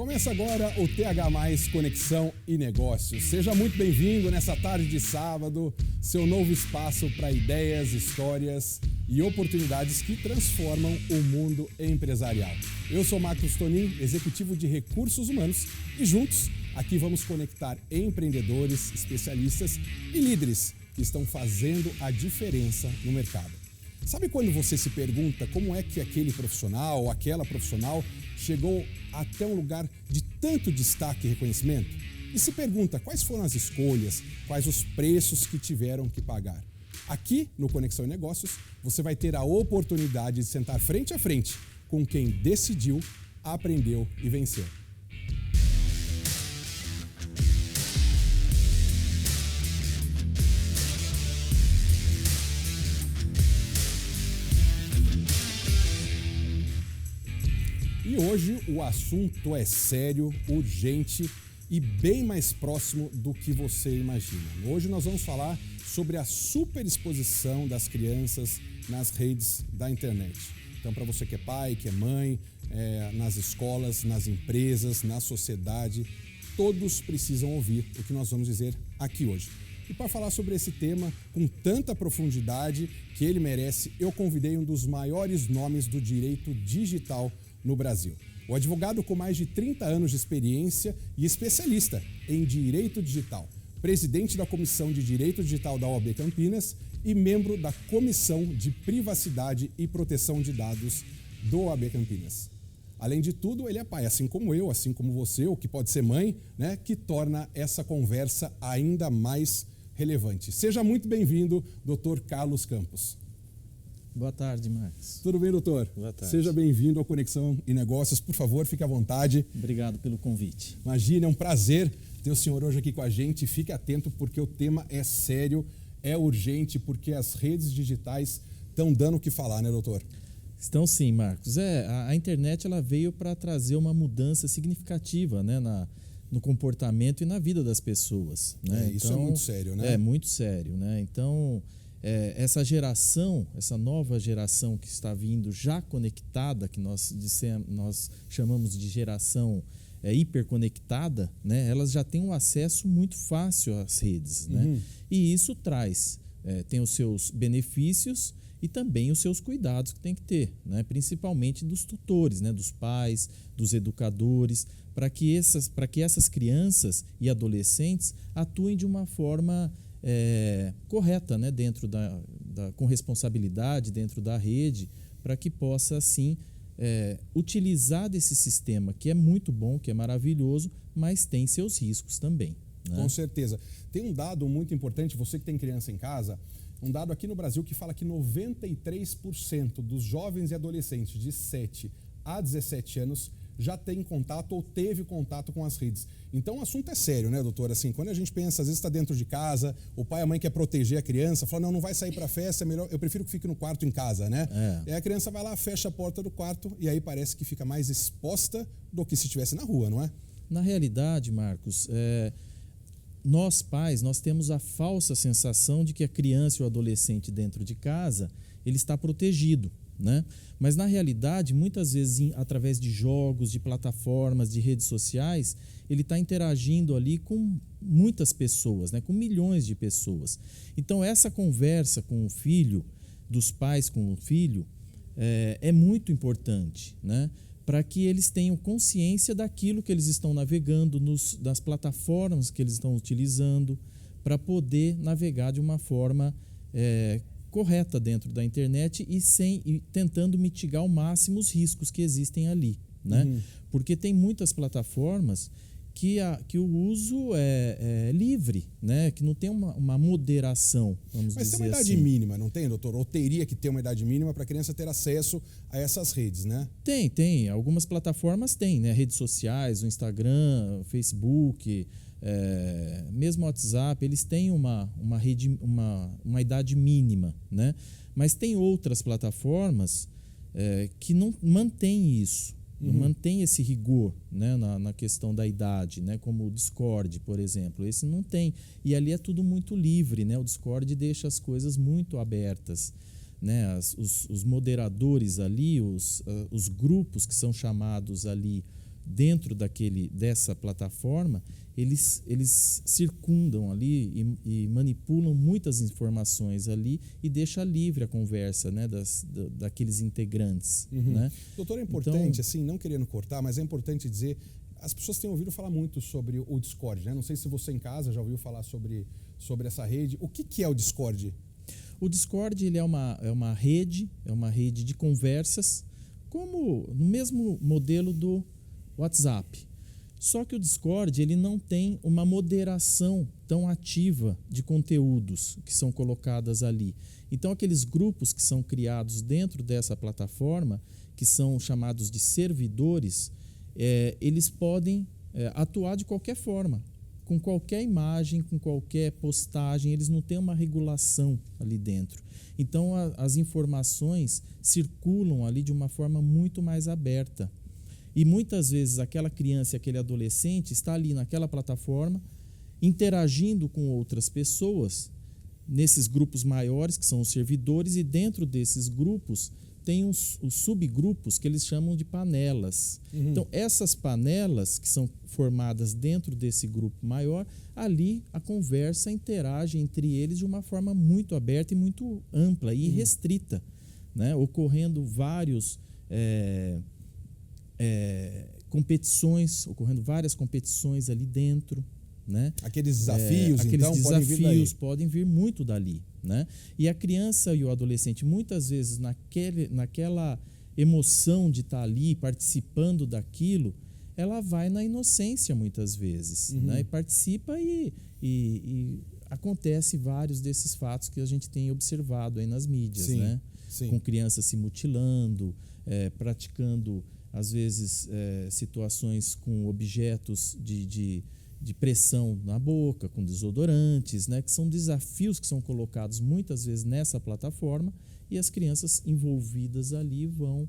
Começa agora o TH+ Conexão e Negócios. Seja muito bem-vindo nessa tarde de sábado, seu novo espaço para ideias, histórias e oportunidades que transformam o mundo empresarial. Eu sou Marcos Tonin, executivo de recursos humanos, e juntos aqui vamos conectar empreendedores, especialistas e líderes que estão fazendo a diferença no mercado. Sabe quando você se pergunta como é que aquele profissional ou aquela profissional chegou até um lugar de tanto destaque e reconhecimento? E se pergunta quais foram as escolhas, quais os preços que tiveram que pagar. Aqui no Conexão e Negócios, você vai ter a oportunidade de sentar frente a frente com quem decidiu, aprendeu e venceu. E hoje o assunto é sério, urgente e bem mais próximo do que você imagina. Hoje nós vamos falar sobre a superexposição das crianças nas redes da internet. Então, para você que é pai, que é mãe, nas escolas, nas empresas, na sociedade, todos precisam ouvir o que nós vamos dizer aqui hoje. E para falar sobre esse tema com tanta profundidade que ele merece, eu convidei um dos maiores nomes do direito digital no Brasil. O advogado com mais de 30 anos de experiência e especialista em direito digital, presidente da Comissão de Direito Digital da OAB Campinas e membro da Comissão de Privacidade e Proteção de Dados do OAB Campinas. Além de tudo, ele é pai, assim como eu, assim como você, ou que pode ser mãe, né, que torna essa conversa ainda mais relevante. Seja muito bem-vindo, Dr. Carlos Campos. Boa tarde, Marcos. Tudo bem, doutor? Boa tarde. Seja bem-vindo ao Conexão e Negócios. Por favor, fique à vontade. Obrigado pelo convite. Imagina, é um prazer ter o senhor hoje aqui com a gente. Fique atento porque o tema é sério, é urgente, porque as redes digitais estão dando o que falar, né, doutor? Estão sim, Marcos. A internet ela veio para trazer uma mudança significativa, né, no comportamento e na vida das pessoas. Né? Isso é muito sério, né? É muito sério, né? Então, essa geração, essa nova geração que está vindo já conectada, que nós chamamos de geração hiperconectada, né? Elas já têm um acesso muito fácil às redes. Né? E isso tem os seus benefícios e também os seus cuidados que tem que ter, né? Principalmente dos tutores, né? Dos pais, dos educadores, para que essas crianças e adolescentes atuem de uma forma correta, né, dentro com responsabilidade dentro da rede, para que possa assim utilizar desse sistema que é muito bom, que é maravilhoso, mas tem seus riscos também. Né? Com certeza. Tem um dado muito importante, você que tem criança em casa, um dado aqui no Brasil que fala que 93% dos jovens e adolescentes de 7 a 17 anos já tem contato ou teve contato com as redes. Então o assunto é sério, né, doutor? Assim, quando a gente pensa, às vezes está dentro de casa, o pai e a mãe quer proteger a criança, fala, não vai sair para a festa, é melhor, eu prefiro que fique no quarto em casa, né? E aí a criança vai lá, fecha a porta do quarto e aí parece que fica mais exposta do que se estivesse na rua, não é? Na realidade, Marcos, nós pais, nós temos a falsa sensação de que a criança ou adolescente dentro de casa, ele está protegido. Né? Mas na realidade, muitas vezes através de jogos, de plataformas, de redes sociais, ele está interagindo ali com muitas pessoas, né? Com milhões de pessoas. Então essa conversa com o filho, dos pais com o filho, é muito importante, né? Para que eles tenham consciência daquilo que eles estão navegando, das plataformas que eles estão utilizando, para poder navegar de uma forma correta dentro da internet e tentando mitigar ao máximo os riscos que existem ali, né? Porque tem muitas plataformas que o uso é livre, né? Que não tem uma moderação, vamos dizer assim. Mas tem uma idade mínima, não tem, doutor? Ou teria que ter uma idade mínima para a criança ter acesso a essas redes, né? Tem. Algumas plataformas têm, né? Redes sociais, o Instagram, o Facebook, mesmo o WhatsApp, eles têm uma idade mínima, né? Mas tem outras plataformas que não mantêm isso, não mantém esse rigor, né, na questão da idade, né, como o Discord, por exemplo. Esse não tem. E ali é tudo muito livre, né? O Discord deixa as coisas muito abertas. Né? Os moderadores ali, os grupos que são chamados ali dentro dessa plataforma, eles circundam ali e manipulam muitas informações ali e deixa livre a conversa, né, daqueles integrantes. Né? Doutor, é importante, assim, não querendo cortar, mas é importante dizer, as pessoas têm ouvido falar muito sobre o Discord, né? Não sei se você em casa já ouviu falar sobre essa rede. O que é o Discord? O Discord ele é uma rede de conversas, como no mesmo modelo do WhatsApp. Só que o Discord ele não tem uma moderação tão ativa de conteúdos que são colocados ali. Então, aqueles grupos que são criados dentro dessa plataforma, que são chamados de servidores, eles podem atuar de qualquer forma, com qualquer imagem, com qualquer postagem, eles não têm uma regulação ali dentro. Então, as informações circulam ali de uma forma muito mais aberta. E muitas vezes aquela criança e aquele adolescente está ali naquela plataforma, interagindo com outras pessoas, nesses grupos maiores, que são os servidores, e dentro desses grupos tem os subgrupos que eles chamam de panelas. Então, essas panelas que são formadas dentro desse grupo maior, ali a conversa interage entre eles de uma forma muito aberta e muito ampla e restrita, né? Ocorrendo várias competições ali dentro. Né? Aqueles desafios, podem vir muito dali, né? E a criança e o adolescente, muitas vezes, naquela emoção de estar ali participando daquilo, ela vai na inocência muitas vezes, né? E participa e acontece vários desses fatos que a gente tem observado aí nas mídias, né? Com crianças se mutilando, praticando, às vezes, situações com objetos de pressão na boca, com desodorantes, né, que são desafios que são colocados muitas vezes nessa plataforma e as crianças envolvidas ali vão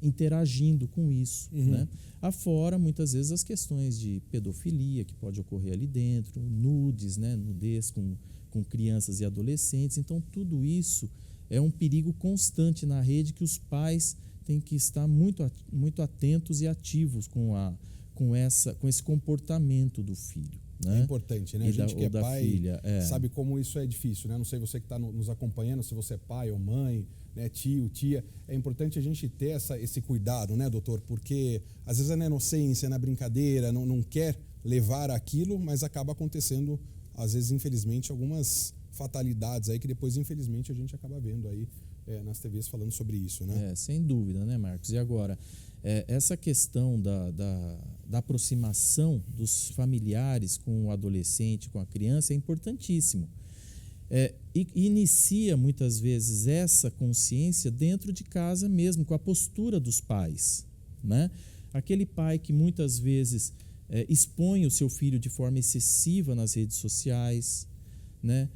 interagindo com isso. Né? Afora, muitas vezes, as questões de pedofilia que pode ocorrer ali dentro, nudes, né, nudez com crianças e adolescentes. Então, tudo isso é um perigo constante na rede que os pais têm que estar muito atentos e ativos com esse comportamento do filho. Né? É importante, né? A gente que é pai sabe como isso é difícil, né? Não sei você que está nos acompanhando, se você é pai ou mãe, né, tio, tia, é importante a gente ter esse cuidado, né, doutor? Porque às vezes é na inocência, na brincadeira, não quer levar aquilo, mas acaba acontecendo, às vezes, infelizmente, algumas fatalidades aí que depois, infelizmente, a gente acaba vendo aí nas TVs falando sobre isso, né? Sem dúvida, né, Marcos? E agora, essa questão da aproximação dos familiares com o adolescente, com a criança, é importantíssimo. E inicia, muitas vezes, essa consciência dentro de casa mesmo, com a postura dos pais. Né? Aquele pai que, muitas vezes, expõe o seu filho de forma excessiva nas redes sociais, né?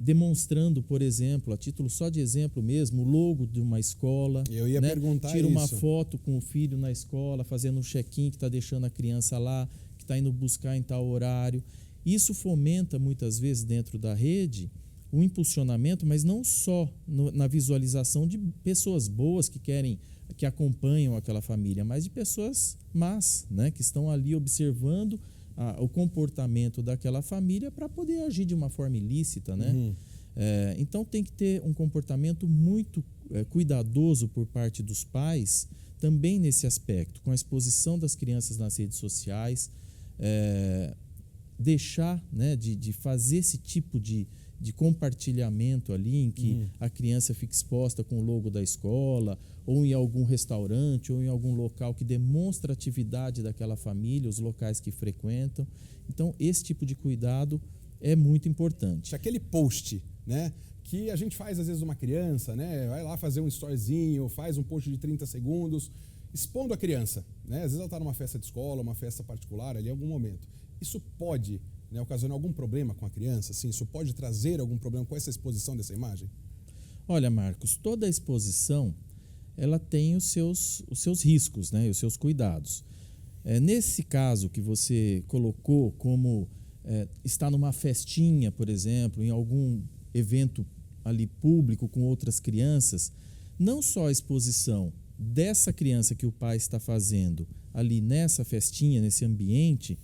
Demonstrando, por exemplo, a título só de exemplo mesmo, o logo de uma escola. Eu ia perguntar Tira uma isso. foto com o filho na escola, fazendo um check-in que está deixando a criança lá, que está indo buscar em tal horário. Isso fomenta, muitas vezes, dentro da rede, o impulsionamento, mas não só na visualização de pessoas boas que acompanham aquela família, mas de pessoas más, né, que estão ali observando o comportamento daquela família para poder agir de uma forma ilícita, né? Então tem que ter um comportamento muito cuidadoso por parte dos pais, também nesse aspecto, com a exposição das crianças nas redes sociais, deixar, né, de fazer esse tipo de compartilhamento ali, em que a criança fica exposta com o logo da escola, ou em algum restaurante, ou em algum local que demonstra a atividade daquela família, os locais que frequentam. Então, esse tipo de cuidado é muito importante. Aquele post, né, que a gente faz às vezes uma criança, né, vai lá fazer um storyzinho, faz um post de 30 segundos, expondo a criança. Né? Às vezes ela está numa festa de escola, uma festa particular, ali em algum momento. Isso pode, né, ocasionar algum problema com a criança? Assim, isso pode trazer algum problema com essa exposição dessa imagem? Olha, Marcos, toda exposição ela tem os seus riscos, né, e os seus cuidados. Nesse caso que você colocou como está numa festinha, por exemplo, em algum evento ali público com outras crianças, não só a exposição dessa criança que o pai está fazendo ali nessa festinha, nesse ambiente,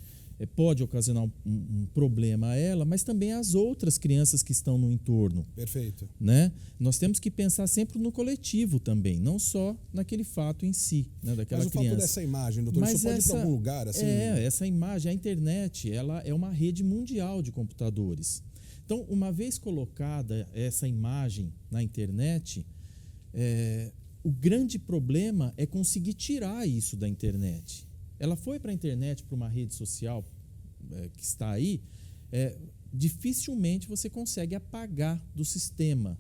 pode ocasionar um problema a ela, mas também às outras crianças que estão no entorno. Perfeito. Né? Nós temos que pensar sempre no coletivo também, não só naquele fato em si, né, daquela Mas o criança. fato dessa imagem, doutor, isso pode ir para algum lugar? Assim? Essa imagem, a internet, ela é uma rede mundial de computadores. Então, uma vez colocada essa imagem na internet, o grande problema é conseguir tirar isso da internet. Ela foi para a internet, para uma rede social que está aí, dificilmente você consegue apagar do sistema.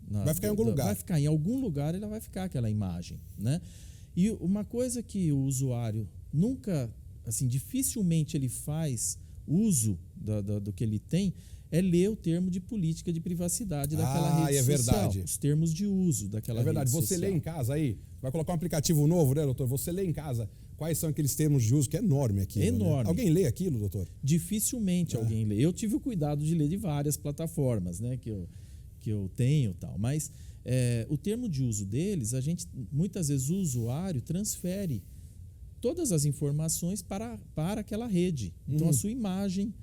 Vai ficar em algum lugar. Vai ficar em algum lugar, ela vai ficar aquela imagem, né? E uma coisa que o usuário nunca, assim, dificilmente ele faz uso do que ele tem, é ler o termo de política de privacidade daquela rede social. Verdade. Os termos de uso daquela rede social. É verdade. Você lê em casa aí, vai colocar um aplicativo novo, né, doutor? Você lê em casa quais são aqueles termos de uso, que é enorme aqui. Enorme. Né? Alguém lê aquilo, doutor? Dificilmente alguém lê. Eu tive o cuidado de ler de várias plataformas, né, que eu tenho e tal. Mas o termo de uso deles, a gente, muitas vezes o usuário transfere todas as informações para aquela rede. Então, a sua imagem,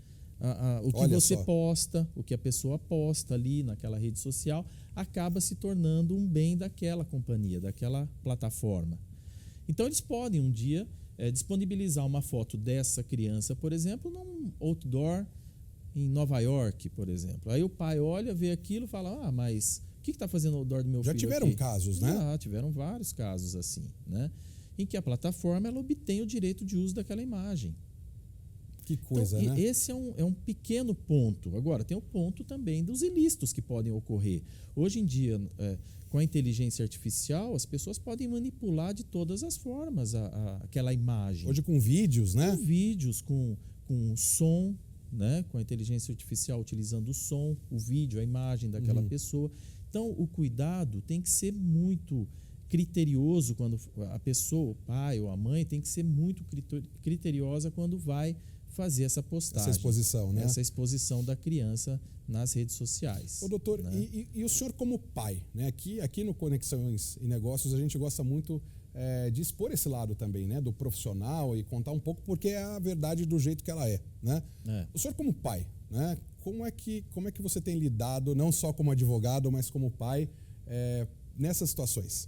o que você posta, o que a pessoa posta ali naquela rede social, acaba se tornando um bem daquela companhia, daquela plataforma. Então, eles podem um dia disponibilizar uma foto dessa criança, por exemplo, num outdoor em Nova York, por exemplo. Aí o pai olha, vê aquilo e fala, mas o que está fazendo o outdoor do meu filho? Já tiveram aqui? Casos, né? Já tiveram vários casos assim, né? Em que a plataforma ela obtém o direito de uso daquela imagem. Que coisa, então, né? Esse é um pequeno ponto. Agora, tem o ponto também dos ilícitos que podem ocorrer. Hoje em dia, com a inteligência artificial, as pessoas podem manipular de todas as formas aquela imagem. Hoje com vídeos, né? Com vídeos, com som, né? Com a inteligência artificial utilizando o som, o vídeo, a imagem daquela pessoa. Então, o cuidado tem que ser muito criterioso quando a pessoa, o pai ou a mãe, tem que ser muito criteriosa quando vai fazer essa postagem. Essa exposição, né? Essa exposição da criança nas redes sociais. Ô, doutor, né? e o senhor como pai, né? Aqui no Conexões e Negócios a gente gosta muito de expor esse lado também, né? Do profissional e contar um pouco porque é a verdade do jeito que ela é, né? O senhor como pai, né? Como é que você tem lidado, não só como advogado, mas como pai, nessas situações?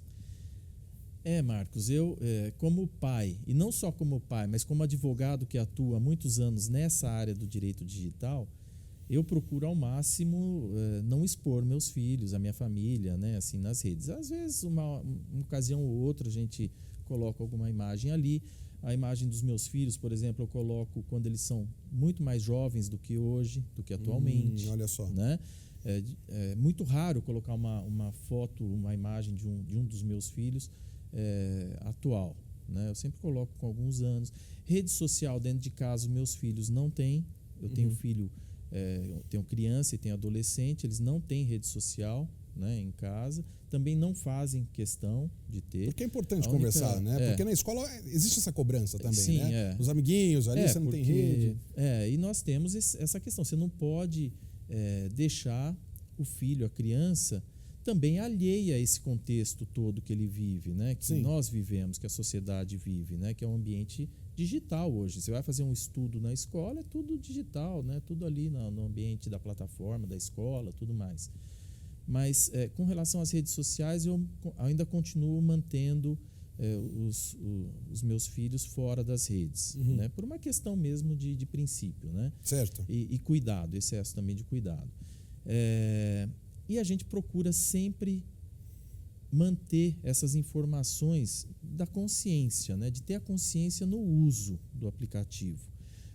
Marcos, eu como pai, e não só como pai, mas como advogado que atua há muitos anos nessa área do direito digital, eu procuro ao máximo não expor meus filhos, a minha família, né, assim, nas redes. Às vezes, uma ocasião ou outra, a gente coloca alguma imagem ali. A imagem dos meus filhos, por exemplo, eu coloco quando eles são muito mais jovens do que hoje, do que atualmente. Olha só. Né? É muito raro colocar uma foto, uma imagem de um dos meus filhos atual, né? Eu sempre coloco com alguns anos. Rede social dentro de casa, meus filhos não têm. Eu tenho filho, eu tenho criança e tenho adolescente, eles não têm rede social, né, em casa. Também não fazem questão de ter. Porque é importante conversar, né? Porque na escola existe essa cobrança também, sim, né? Os amiguinhos ali, você não tem rede. E nós temos essa questão. Você não pode deixar o filho, a criança, também alheia a esse contexto todo que ele vive, né? Que nós vivemos, que a sociedade vive, né? Que é um ambiente digital hoje. Você vai fazer um estudo na escola, é tudo digital, né? Tudo ali no ambiente da plataforma, da escola, tudo mais. Mas com relação às redes sociais, eu ainda continuo mantendo os meus filhos fora das redes, né? Por uma questão mesmo de princípio, né? Certo. E cuidado, excesso também de cuidado. E a gente procura sempre manter essas informações da consciência, né? De ter a consciência no uso do aplicativo.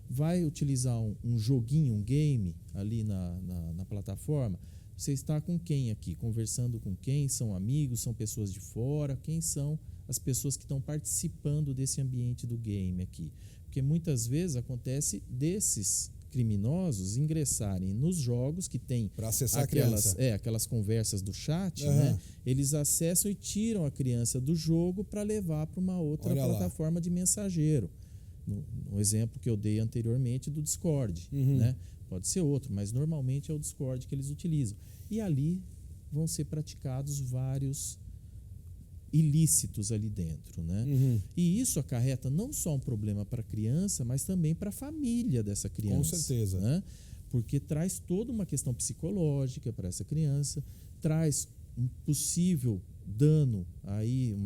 Vai utilizar um joguinho, um game ali na plataforma, você está com quem aqui? Conversando com quem? São amigos? São pessoas de fora? Quem são as pessoas que estão participando desse ambiente do game aqui? Porque muitas vezes acontece desses criminosos ingressarem nos jogos que tem para acessar aquelas conversas do chat, né? Eles acessam e tiram a criança do jogo para levar para uma outra plataforma de mensageiro. No exemplo que eu dei anteriormente do Discord, né? Pode ser outro, mas normalmente é o Discord que eles utilizam. E ali vão ser praticados vários ilícitos ali dentro, né? Uhum. E isso acarreta não só um problema para a criança, mas também para a família dessa criança. Com certeza. Né? Porque traz toda uma questão psicológica para essa criança, traz um possível dano aí,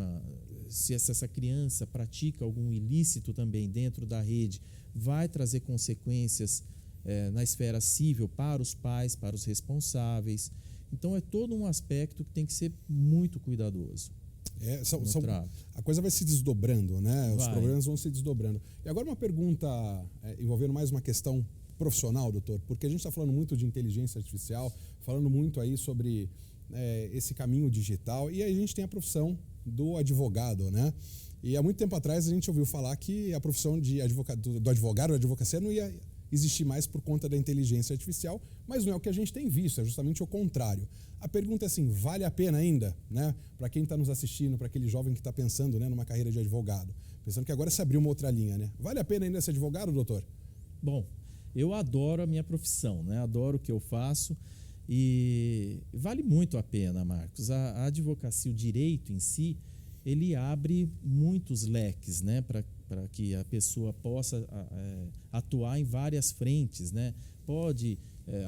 se essa criança pratica algum ilícito também dentro da rede, vai trazer consequências na esfera civil para os pais, para os responsáveis. Então é todo um aspecto que tem que ser muito cuidadoso. A coisa vai se desdobrando, né? Os Vai. problemas vão se desdobrando. E agora uma pergunta envolvendo mais uma questão profissional, doutor, porque a gente está falando muito de inteligência artificial, falando muito aí sobre esse caminho digital, e aí a gente tem a profissão do advogado, né? E há muito tempo atrás a gente ouviu falar que a profissão do advogado, da advocacia não ia existir mais por conta da inteligência artificial, mas não é o que a gente tem visto, é justamente o contrário. A pergunta é assim, vale a pena ainda, né? Para quem está nos assistindo, para aquele jovem que está pensando, né, numa carreira de advogado, pensando que agora se abriu uma outra linha, né? Vale a pena ainda ser advogado, doutor? Bom, eu adoro a minha profissão, né? Adoro o que eu faço e vale muito a pena, Marcos. A advocacia, o direito em si, ele abre muitos leques, né? Para que a pessoa possa atuar em várias frentes, né? Pode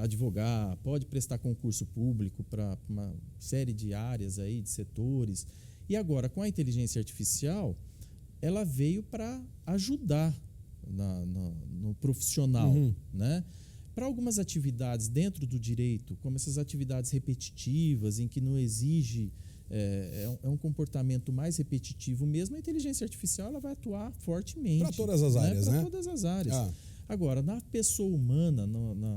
advogar, pode prestar concurso público para uma série de áreas aí, de setores. E agora, com a inteligência artificial, ela veio para ajudar no profissional, né? Para algumas atividades dentro do direito, como essas atividades repetitivas, em que não exige um comportamento mais repetitivo mesmo, a inteligência artificial ela vai atuar fortemente. Para todas as áreas, né? Para todas as áreas. Agora, na pessoa humana,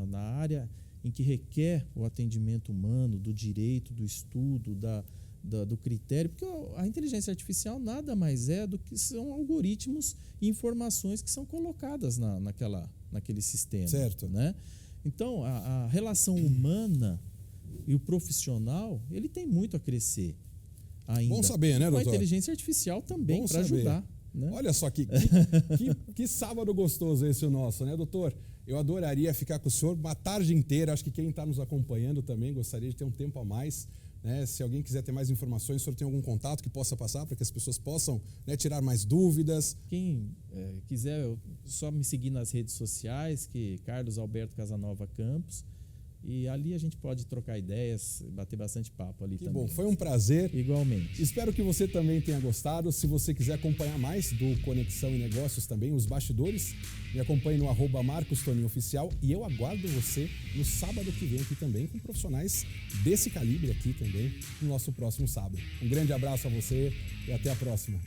na área em que requer o atendimento humano, do direito, do estudo, do critério, porque a inteligência artificial nada mais é do que são algoritmos e informações que são colocadas naquele sistema. Certo. Né? Então, a relação humana e o profissional, ele tem muito a crescer ainda. Bom saber, né, doutor? Com a inteligência artificial também, para ajudar. Né? Olha só que sábado gostoso esse o nosso, né, doutor? Eu adoraria ficar com o senhor uma tarde inteira. Acho que quem está nos acompanhando também gostaria de ter um tempo a mais. Né? Se alguém quiser ter mais informações, o senhor tem algum contato que possa passar para que as pessoas possam, né, tirar mais dúvidas? Quem quiser, só me seguir nas redes sociais, que Carlos Alberto Casanova Campos. E ali a gente pode trocar ideias, bater bastante papo ali também. Que bom, foi um prazer. Igualmente. Espero que você também tenha gostado. Se você quiser acompanhar mais do Conexão e Negócios também, os bastidores, me acompanhe no @MarcosToninhoOficial e eu aguardo você no sábado que vem aqui também, com profissionais desse calibre aqui também, no nosso próximo sábado. Um grande abraço a você e até a próxima.